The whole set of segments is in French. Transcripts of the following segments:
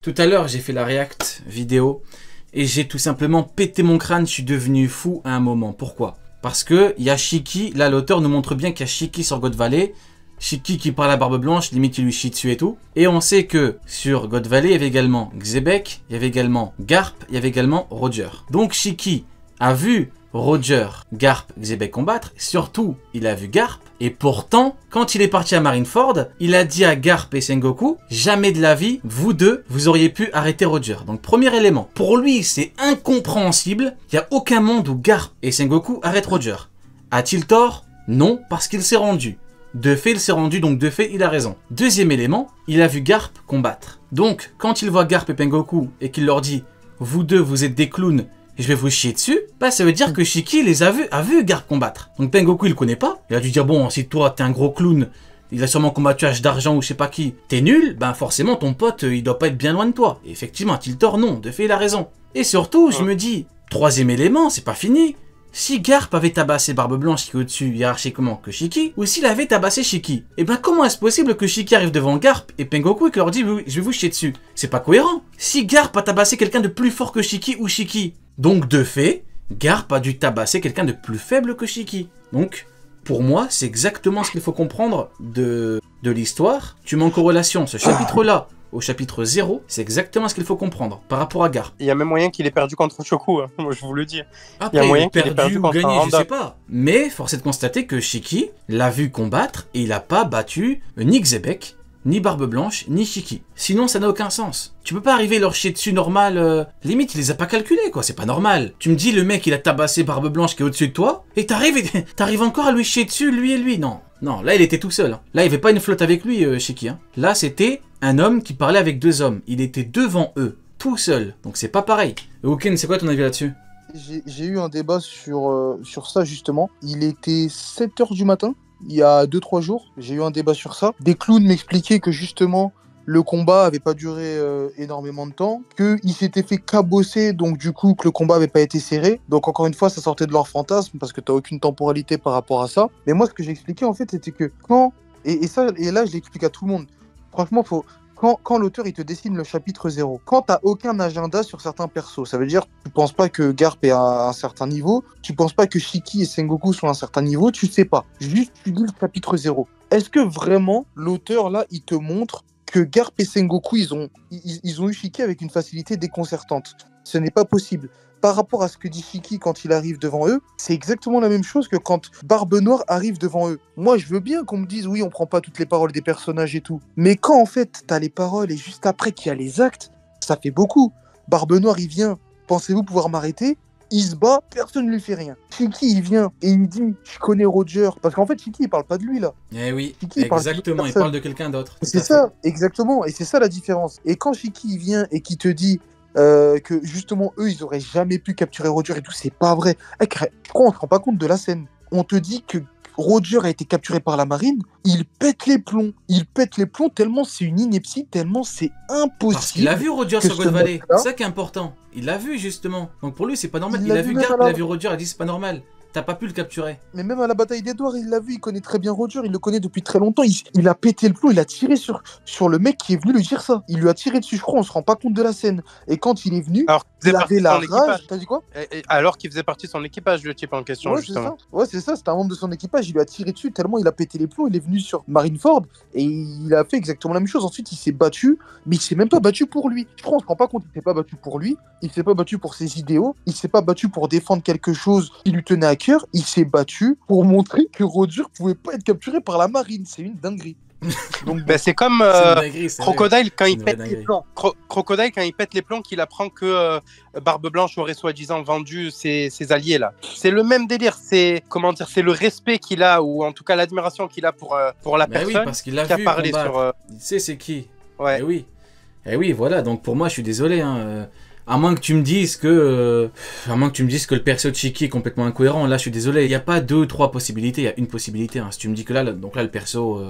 Tout à l'heure, j'ai fait la react vidéo et j'ai tout simplement pété mon crâne. Je suis devenu fou à un moment. Pourquoi? Parce que il y a Shiki. Là, l'auteur nous montre bien qu'il y a Shiki sur God Valley. Shiki qui parle à barbe blanche, limite il lui chie dessus et tout. Et on sait que sur God Valley, il y avait également Xebec, il y avait également Garp, il y avait également Roger. Donc Shiki a vu Roger, Garp, Xebec combattre. Surtout, il a vu Garp. Et pourtant, quand il est parti à Marineford, il a dit à Garp et Sengoku, jamais de la vie, vous deux, vous auriez pu arrêter Roger. Donc premier élément, pour lui c'est incompréhensible, il n'y a aucun monde où Garp et Sengoku arrêtent Roger. A-t-il tort? Non, parce qu'il s'est rendu. De fait, il s'est rendu, donc de fait, il a raison. Deuxième élément, il a vu Garp combattre. Donc, quand il voit Garp et Pengoku et qu'il leur dit « Vous deux, vous êtes des clowns et je vais vous chier dessus », bah ça veut dire que Shiki les a vu Garp combattre. Donc Pengoku, il le connaît pas. Il a dû dire « Bon, si toi, t'es un gros clown, il a sûrement combattu H d'argent ou je sais pas qui, t'es nul, ben forcément, ton pote, il doit pas être bien loin de toi. » Et effectivement, a-t-il tort? Non, de fait, il a raison. Et surtout, je me dis, troisième élément, c'est pas fini. Si Garp avait tabassé Barbe Blanche qui est au-dessus hiérarchiquement que Shiki, ou s'il avait tabassé Shiki, et ben comment est-ce possible que Shiki arrive devant Garp et Pengoku et qu'il leur dit « Je vais vous chier dessus ». C'est pas cohérent. Si Garp a tabassé quelqu'un de plus fort que Shiki ou Shiki, donc de fait, Garp a dû tabasser quelqu'un de plus faible que Shiki. Donc, pour moi, c'est exactement ce qu'il faut comprendre de l'histoire. Tu mets en corrélation ce chapitre-là au chapitre 0, c'est exactement ce qu'il faut comprendre par rapport à Garp. Il y a même moyen qu'il ait perdu contre Choku, hein. Moi je vous le dis. Après, il y a moyen qu'il ait perdu ou contre gagné, Randa. je sais pas. Mais force est de constater que Shiki l'a vu combattre et il a pas battu ni Xebec, ni Barbe Blanche, ni Shiki. Sinon, ça n'a aucun sens. Tu peux pas arriver leur chier dessus normal. Limite, il les a pas calculés, quoi. C'est pas normal. Tu me dis, le mec, il a tabassé Barbe Blanche qui est au-dessus de toi, et t'arrives encore à lui chier dessus, lui et lui. Non. Non, là, il était tout seul. Hein. Là, il n'y avait pas une flotte avec lui, Shiki. Hein. Là, c'était un homme qui parlait avec deux hommes. Il était devant eux, tout seul. Donc, c'est pas pareil. Oken, c'est quoi ton avis là-dessus? J'ai eu un débat sur ça, justement. Il était 7 h du matin. Il y a 2-3 jours, j'ai eu un débat sur ça. Des clowns m'expliquaient que justement, le combat avait pas duré énormément de temps, qu'ils s'étaient fait cabosser, donc du coup, que le combat avait pas été serré. Donc encore une fois, ça sortait de leur fantasme, parce que t'as aucune temporalité par rapport à ça. Mais moi, ce que j'ai expliqué, en fait, c'était que quand... Et là, je l'explique à tout le monde. Franchement, quand l'auteur il te dessine le chapitre 0, quand t'as aucun agenda sur certains persos, ça veut dire tu penses pas que Garp est à un certain niveau, tu penses pas que Shiki et Sengoku sont à un certain niveau, tu sais pas. Juste tu lis le chapitre 0. Est-ce que vraiment l'auteur là il te montre que Garp et Sengoku ils ont eu Shiki avec une facilité déconcertante? Ce n'est pas possible. Par rapport à ce que dit Shiki quand il arrive devant eux, c'est exactement la même chose que quand Barbe Noire arrive devant eux. Moi, je veux bien qu'on me dise, oui, on prend pas toutes les paroles des personnages et tout. Mais quand, en fait, t'as les paroles et juste après qu'il y a les actes, ça fait beaucoup. Barbe Noire, il vient, pensez-vous pouvoir m'arrêter? Il se bat, personne ne lui fait rien. Shiki, il vient et il dit, je connais Roger. Parce qu'en fait, Shiki, il parle pas de lui, là. Eh oui, Shiki, exactement, il parle de quelqu'un d'autre. C'est ça, exactement. Et c'est ça la différence. Et quand Shiki, il vient et qu'il te dit... que justement eux ils auraient jamais pu capturer Roger et tout, c'est pas vrai. Je crois on se rend pas compte de la scène. On te dit que Roger a été capturé par la marine, il pète les plombs tellement c'est une ineptie, tellement c'est impossible. Parce qu'il a vu Roger sur God Valley, c'est ça qui est important. Il l'a vu justement, donc pour lui c'est pas normal. Il a vu Garp, il a vu Roger, il a dit c'est pas normal. T'as pas pu le capturer. Mais même à la bataille d'Edward, il l'a vu, il connaît très bien Roger, il le connaît depuis très longtemps. Il a pété le plomb, il a tiré sur le mec qui est venu lui dire ça. Il lui a tiré dessus, je crois, on se rend pas compte de la scène. Et quand il est venu, il avait la rage. T'as dit quoi? Alors qu'il faisait partie de son équipage, le type en question, ouais, justement. Ouais, c'est ça, c'était un membre de son équipage. Il lui a tiré dessus tellement il a pété les plombs. Il est venu sur Marineford et il a fait exactement la même chose. Ensuite, il s'est battu, mais il s'est même pas battu pour lui. Je crois, on se rend pas compte, il s'est pas battu pour lui. Il s'est pas battu pour ses idéaux. Il s'est pas battu pour défendre quelque chose qui lui tenait à cœur. Il s'est battu pour montrer que Roger pouvait pas être capturé par la marine. C'est une dinguerie. Donc, c'est comme Crocodile quand il pète les plombs. Crocodile quand il pète les plombs, qu'il apprend que Barbe Blanche aurait soi-disant vendu ses alliés là. C'est le même délire. C'est comment dire, c'est le respect qu'il a ou en tout cas l'admiration qu'il a pour la personne. Oui, parce qu'il a qui a vu parlé combattre. sur. Il sait c'est qui. Ouais. Et oui, voilà. Donc pour moi, je suis désolé. Hein. À moins que tu me dises que le perso de Shiki est complètement incohérent, là je suis désolé, il n'y a pas 2 ou 3 possibilités, il y a une possibilité. Hein. Si tu me dis que là le perso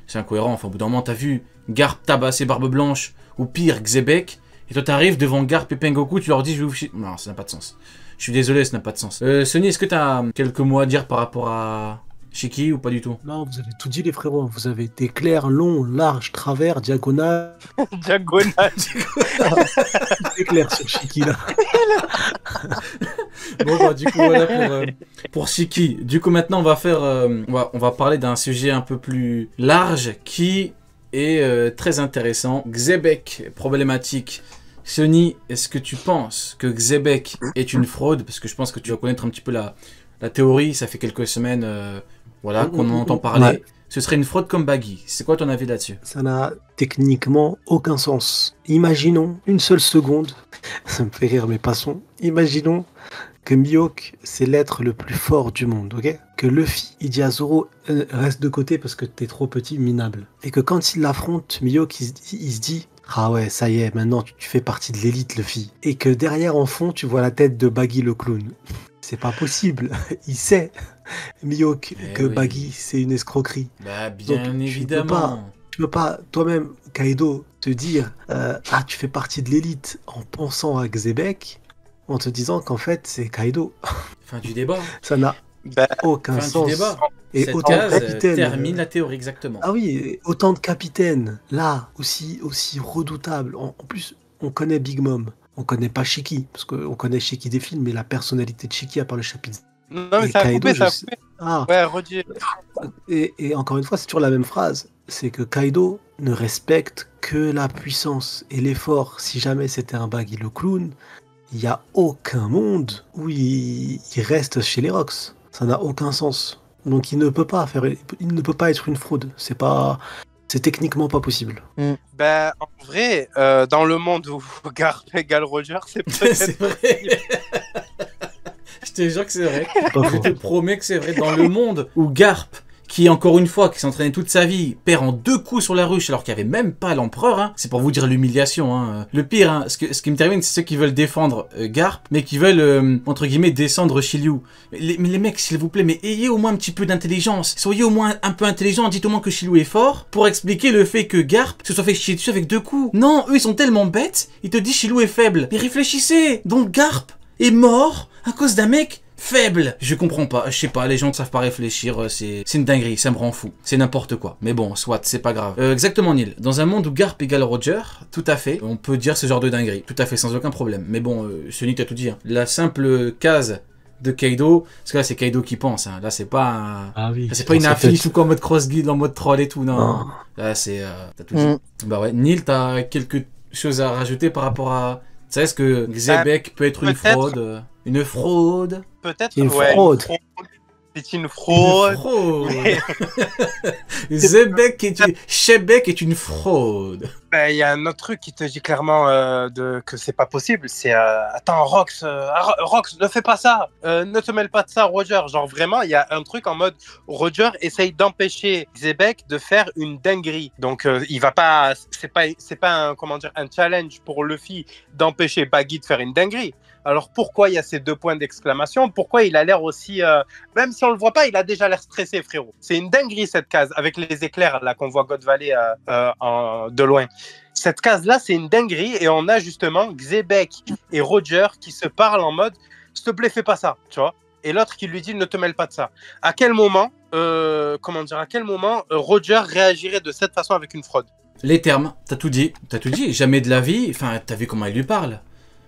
c'est incohérent, enfin au bout d'un moment t'as vu Garp tabasser Barbe Blanche, ou pire Xebec, et toi t'arrives devant Garp et Pengoku, tu leur dis je vais vous chier. Non, ça n'a pas de sens. Je suis désolé, ça n'a pas de sens. Sonny, est-ce que t'as quelques mots à dire par rapport à Shiki ou pas du tout? Non, vous avez tout dit, les frérots. Vous avez été clair, long, large, travers, diagonal. Diagonale. C'est clair sur Shiki, là. Bon, bah, du coup, voilà pour Shiki. Du coup, maintenant, on va faire, on va parler d'un sujet un peu plus large qui est très intéressant. Xebec, problématique. Sony, est-ce que tu penses que Xebec est une fraude? Parce que je pense que tu vas connaître un petit peu la théorie. Ça fait quelques semaines voilà, qu'on en entend parler. Ouais. Ce serait une fraude comme Baggy. C'est quoi ton avis là-dessus? Ça n'a techniquement aucun sens. Imaginons une seule seconde, ça me fait rire mais passons, imaginons que Mihawk c'est l'être le plus fort du monde, ok? Que Luffy il dit à Zoro reste de côté parce que t'es trop petit, minable. Et que quand il l'affronte, Mihawk il se dit ah ouais ça y est, maintenant tu fais partie de l'élite Luffy. Et que derrière en fond tu vois la tête de Baggy le clown. C'est pas possible, il sait, Mihawk, que oui. Baggy c'est une escroquerie. Bah bien donc, évidemment. Tu peux pas toi-même, Kaido, te dire ah tu fais partie de l'élite en pensant à Xebec, en te disant qu'en fait c'est Kaido. Fin du débat. Ça n'a aucun sens. Du débat. Et cette autant case de capitaines, termine la théorie exactement. Ah oui, autant de capitaines là aussi redoutables. En plus, on connaît Big Mom. On connaît pas Shiki, parce qu'on connaît Shiki des films, mais la personnalité de Shiki, à part le chapitre. Non, mais ça a coupé, ça a coupé. Ah. Ouais, redis. Et encore une fois, c'est toujours la même phrase. C'est que Kaido ne respecte que la puissance et l'effort. Si jamais c'était un Baggy le clown, il n'y a aucun monde où il reste chez les Rocks. Ça n'a aucun sens. Donc il ne peut pas être une fraude. C'est techniquement pas possible. Ben, en vrai, dans le monde où Garp égale Roger, c'est peut-être... C'est vrai. Je te jure que c'est vrai. Je te promets que c'est vrai. Dans le monde où Garp, qui encore une fois, qui s'entraînait toute sa vie, perd en 2 coups sur la ruche alors qu'il n'y avait même pas l'empereur, hein. C'est pour vous dire l'humiliation. Hein. Le pire, hein, ce qui me termine, c'est ceux qui veulent défendre Garp, mais qui veulent, entre guillemets, descendre Shiryu. Mais les mecs, s'il vous plaît, mais ayez au moins un petit peu d'intelligence. Soyez au moins un peu intelligent, dites au moins que Shiryu est fort, pour expliquer le fait que Garp se soit fait chier dessus avec 2 coups. Non, eux, ils sont tellement bêtes, ils te disent Shiryu est faible. Mais réfléchissez. Donc Garp est mort à cause d'un mec faible. Je comprends pas, je sais pas, les gens ne savent pas réfléchir, c'est une dinguerie, ça me rend fou. C'est n'importe quoi. Mais bon, soit, c'est pas grave. Exactement, Neil. Dans un monde où Garp égale Roger, tout à fait, on peut dire ce genre de dinguerie. Tout à fait, sans aucun problème. Mais bon, Sonic a tout dit. Hein. La simple case de Kaido, parce que là, c'est Kaido qui pense. Hein. Là, c'est pas c'est pas une affiche ou quoi en mode cross-guide, en mode troll et tout, non. Là, c'est... t'as tout dit. Bah ouais. Neil, t'as quelque chose à rajouter par rapport à... Tu sais, est-ce que Xebec peut être une fraude? Une fraude? Peut-être, une fraude. C'est une fraude. Shebek est une fraude. Ben, il y a un autre truc qui te dit clairement que c'est pas possible. C'est attends, Rox, ne fais pas ça. Ne te mêle pas de ça, Roger. Genre vraiment, il y a un truc en mode Roger essaye d'empêcher Xebec de faire une dinguerie. Donc il va pas. C'est pas un challenge pour Luffy d'empêcher Baggy de faire une dinguerie. Alors pourquoi il y a ces 2 points d'exclamation? Pourquoi il a l'air aussi... même si on le voit pas, il a déjà l'air stressé, frérot. C'est une dinguerie, cette case, avec les éclairs là qu'on voit God Valley de loin. Cette case-là, c'est une dinguerie, et on a justement Xebec et Roger qui se parlent en mode « S'il te plaît, fais pas ça », tu vois. Et l'autre qui lui dit « Ne te mêle pas de ça ». À quel moment, Roger réagirait de cette façon avec une fraude? Les termes, t'as tout dit. Jamais de la vie. Enfin, t'as vu comment il lui parle.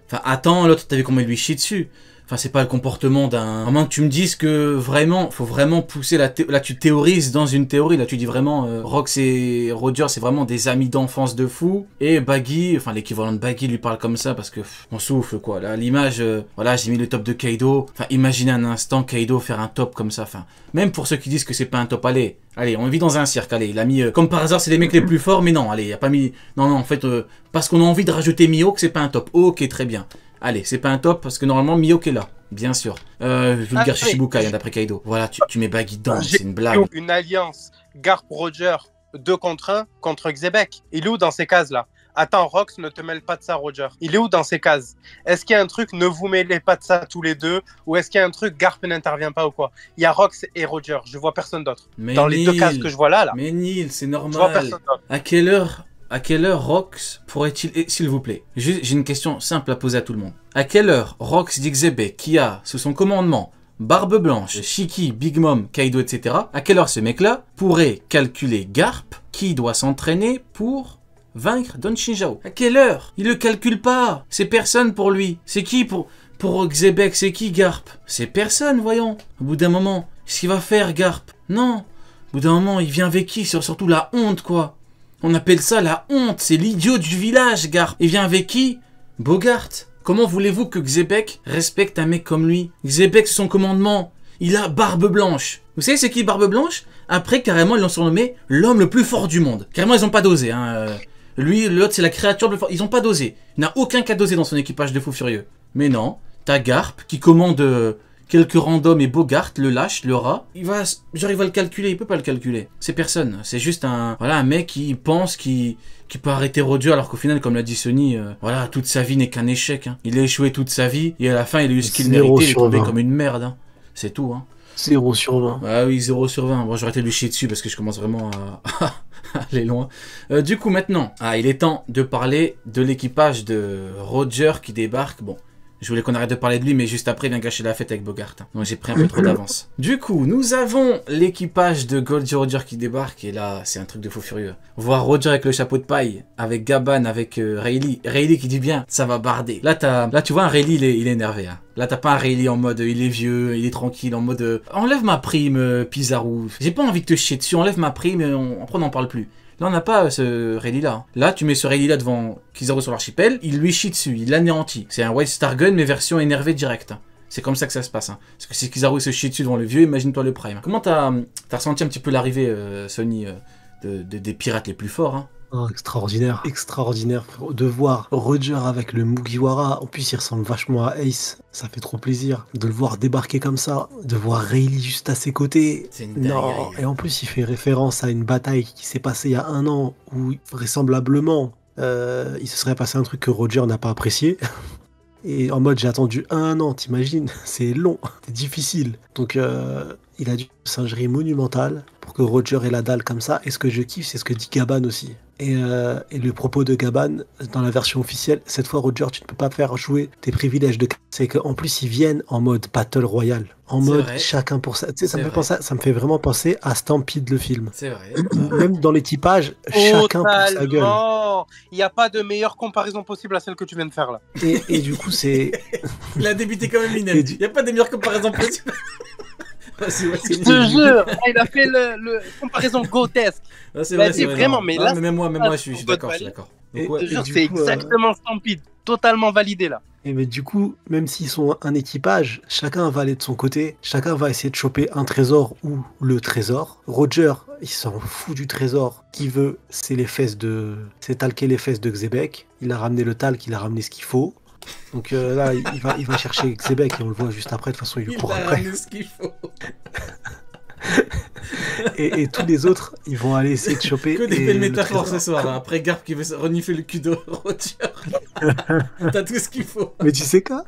Enfin, attends, l'autre, t'as vu comment il lui chie dessus. Enfin, c'est pas le comportement d'un... À moins que tu me dises que vraiment, faut vraiment pousser la là, tu théorises dans une théorie. Là, tu dis vraiment, Rox et Roger, c'est vraiment des amis d'enfance de fou. Et Baggy, enfin, l'équivalent de Baggy lui parle comme ça parce que, on souffle, quoi. Là, l'image, voilà, j'ai mis le top de Kaido. Enfin, imaginez un instant Kaido faire un top comme ça. Enfin, même pour ceux qui disent que c'est pas un top, allez, on vit dans un cirque, allez, il a mis, comme par hasard, c'est les mecs les plus forts, mais non, allez, il a pas mis, non, en fait, parce qu'on a envie de rajouter Mihawk, c'est pas un top. Ok, très bien. Allez, c'est pas un top parce que normalement Mihawk est là, bien sûr. Vulgaire Shichibukai, d'après Kaido. Voilà, tu mets Baggy dedans, c'est une blague. Une alliance Garp-Roger 2 contre 1 contre Xebec. Il est où dans ces cases-là? Attends, Rox, ne te mêle pas de ça, Roger. Il est où dans ces cases? Est-ce qu'il y a un truc, ne vous mêlez pas de ça tous les deux? Ou est-ce qu'il y a un truc, Garp n'intervient pas ou quoi? Il y a Rox et Roger, je vois personne d'autre. Dans les 2 cases que je vois là. Mais Neil, c'est normal. Je vois personne d'autre. À quelle heure Rox pourrait-il... S'il vous plaît, j'ai une question simple à poser à tout le monde. À quelle heure Rox dit Xebec, qui a, sous son commandement, Barbe Blanche, Shiki, Big Mom, Kaido, etc. À quelle heure ce mec-là pourrait calculer Garp qui doit s'entraîner pour vaincre Don Shinjao? À quelle heure? Il le calcule pas. C'est personne pour lui. C'est qui pour Xebec? C'est qui Garp? C'est personne, voyons. Au bout d'un moment, qu'est-ce qu'il va faire Garp? Non. Au bout d'un moment, il vient avec qui? Surtout la honte, quoi. On appelle ça la honte. C'est l'idiot du village, Garp. Il vient avec qui? Bogart. Comment voulez-vous que Xebec respecte un mec comme lui? Xebec, c'est son commandement. Il a Barbe Blanche. Vous savez c'est qui Barbe Blanche? Après, carrément, ils l'ont surnommé l'homme le plus fort du monde. Carrément, ils ont pas dosé. Hein. Lui, l'autre, c'est la créature le plus forte. Ils ont pas dosé. Il n'y a aucun qui a dosé dans son équipage de fous furieux. Mais non, t'as Garp qui commande quelques randoms et Bogart le lâche, le rat. Il va le calculer. Il peut pas le calculer. C'est personne. C'est juste un mec qui pense qui peut arrêter Roger alors qu'au final, comme l'a dit Sony, voilà, toute sa vie n'est qu'un échec. Hein. Il a échoué toute sa vie et à la fin, il a eu ce qu'il méritait. Il est tombé comme une merde. Hein. C'est tout. Hein. 0 sur 20. Ah oui, 0 sur 20. Bon, j'aurais été lui chier dessus parce que je commence vraiment à aller loin. Du coup, maintenant, il est temps de parler de l'équipage de Roger qui débarque. Bon, je voulais qu'on arrête de parler de lui, mais juste après, il vient gâcher la fête avec Bogart. Hein. Donc j'ai pris un peu trop d'avance. Du coup, nous avons l'équipage de Goldie Roger qui débarque. Et là, c'est un truc de fou furieux. Voir Roger avec le chapeau de paille, avec Gaban, avec Rayleigh. Rayleigh qui dit bien, ça va barder. Là, tu vois, un Rayleigh, il est énervé. Hein. Là, t'as pas un Rayleigh en mode, il est vieux, il est tranquille, en mode, enlève ma prime, Pizarro. J'ai pas envie de te chier dessus, enlève ma prime, après on n'en parle plus. Là, on n'a pas ce Rayleigh-là. Là, tu mets ce Rayleigh-là devant Kizaru sur l'archipel, il lui chie dessus, il l'anéantit. C'est un White Star Gun, mais version énervée directe. C'est comme ça que ça se passe. Hein. Parce que si Kizaru se chie dessus devant le vieux, imagine-toi le Prime. Comment t'as ressenti un petit peu l'arrivée, Sony, des pirates les plus forts hein? Oh, extraordinaire, extraordinaire de voir Roger avec le Mugiwara. En plus, il ressemble vachement à Ace. Ça fait trop plaisir de le voir débarquer comme ça, de voir Rayleigh juste à ses côtés. Non, et en plus, il fait référence à une bataille qui s'est passée il y a 1 an où vraisemblablement il se serait passé un truc que Roger n'a pas apprécié. Et en mode, j'ai attendu 1 an, t'imagines? C'est long, c'est difficile. Donc, il a dû une singerie monumentale pour que Roger ait la dalle comme ça. Et ce que je kiffe, c'est ce que dit Gaban aussi. Et le propos de Gaban, dans la version officielle, cette fois, Roger, tu ne peux pas faire jouer tes privilèges de... C'est qu'en plus, ils viennent en mode Battle Royale. En mode vrai. Chacun pour ça. Tu sais, ça me fait vraiment penser à Stampede, le film. C'est vrai. Même dans l'équipage, chacun pour sa gueule. Il n'y a pas de meilleure comparaison possible à celle que tu viens de faire là. Et du coup, c'est... Il a débuté quand même Linen. Il n'y a pas de meilleure comparaison possible. Je te jure, il a fait le comparaison grotesque. C'est vrai, c'est vraiment, mais là, même moi, je suis d'accord. Je te jure, c'est exactement Stampede, totalement validé là. Et mais du coup, même s'ils sont un équipage, chacun va aller de son côté, chacun va essayer de choper un trésor ou le trésor. Roger, il s'en fout du trésor. Qu'il veut, c'est talquer les fesses de Xebec. Il a ramené le talc, il a ramené ce qu'il faut. Donc là, il va chercher Xebec et on le voit juste après. De toute façon, il lui court après. Il a ce qu'il faut. et tous les autres, ils vont aller essayer de choper. Que des belles métaphores ce soir. Hein. Après Garp qui veut renifler le cul de Roger. T'as tout ce qu'il faut. Mais tu sais quoi?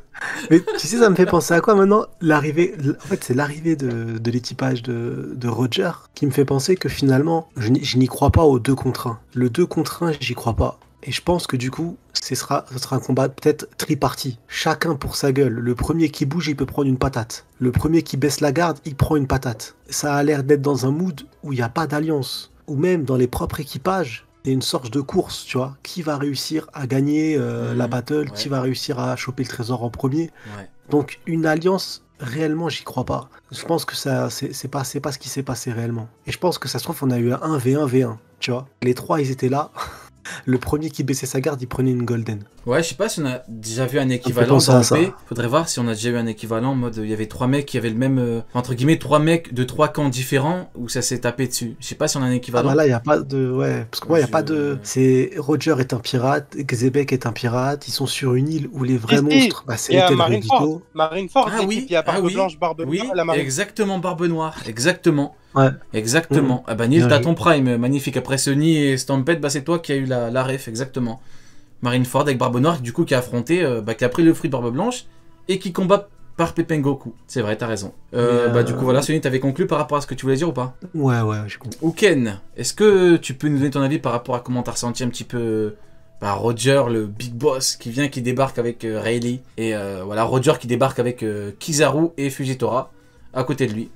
Mais tu sais, ça me fait penser à quoi maintenant? En fait, c'est l'arrivée de l'équipage de Roger qui me fait penser que finalement, je n'y crois pas au 2 contre 1. Le 2 contre 1, j'y crois pas. Et je pense que du coup, ce sera un combat peut-être triparti. Chacun pour sa gueule. Le premier qui bouge, il peut prendre une patate. Le premier qui baisse la garde, il prend une patate. Ça a l'air d'être dans un mood où il n'y a pas d'alliance. Ou même dans les propres équipages, il y a une sorte de course, tu vois. Qui va réussir à gagner la battle? Qui va réussir à choper le trésor en premier? Donc une alliance, réellement, j'y crois pas. Je pense que ça, c'est pas ce qui s'est passé réellement. Et je pense que ça se trouve, on a eu un 1v1v1, tu vois. Les 3, ils étaient là. Le premier qui baissait sa garde, il prenait une golden. Ouais, je sais pas si on a déjà vu un équivalent dans P. Faudrait voir si on a déjà eu un équivalent en mode il y avait 3 mecs qui avaient le même entre guillemets 3 mecs de 3 camps différents où ça s'est tapé dessus. Je sais pas si on a un équivalent. Ah bah là, il y a pas de parce que moi il y a pas de c'est Roger est un pirate, Xebec est un pirate, ils sont sur une île où les vrais monstres c'est les Telredito. Marineford, il y a Barbe Blanche, Barbe Noire, la Marine. Exactement, Barbe Noire, exactement. Ouais. Exactement. Ah bah Neil, t'as ton prime, magnifique. Après Sony et Stampede, bah c'est toi qui as eu la ref, exactement. Marineford avec Barbe Noire, du coup qui a affronté, qui a pris le fruit de Barbe Blanche et qui combat par Pepin Goku. C'est vrai, t'as raison. Bah du coup voilà, Sony, t'avais conclu par rapport à ce que tu voulais dire ou pas? Ouais, j'ai compris. Ouken, est-ce que tu peux nous donner ton avis par rapport à comment t'as ressenti un petit peu Roger, le big boss qui débarque avec Rayleigh et voilà Roger qui débarque avec Kizaru et Fujitora. à côté de lui.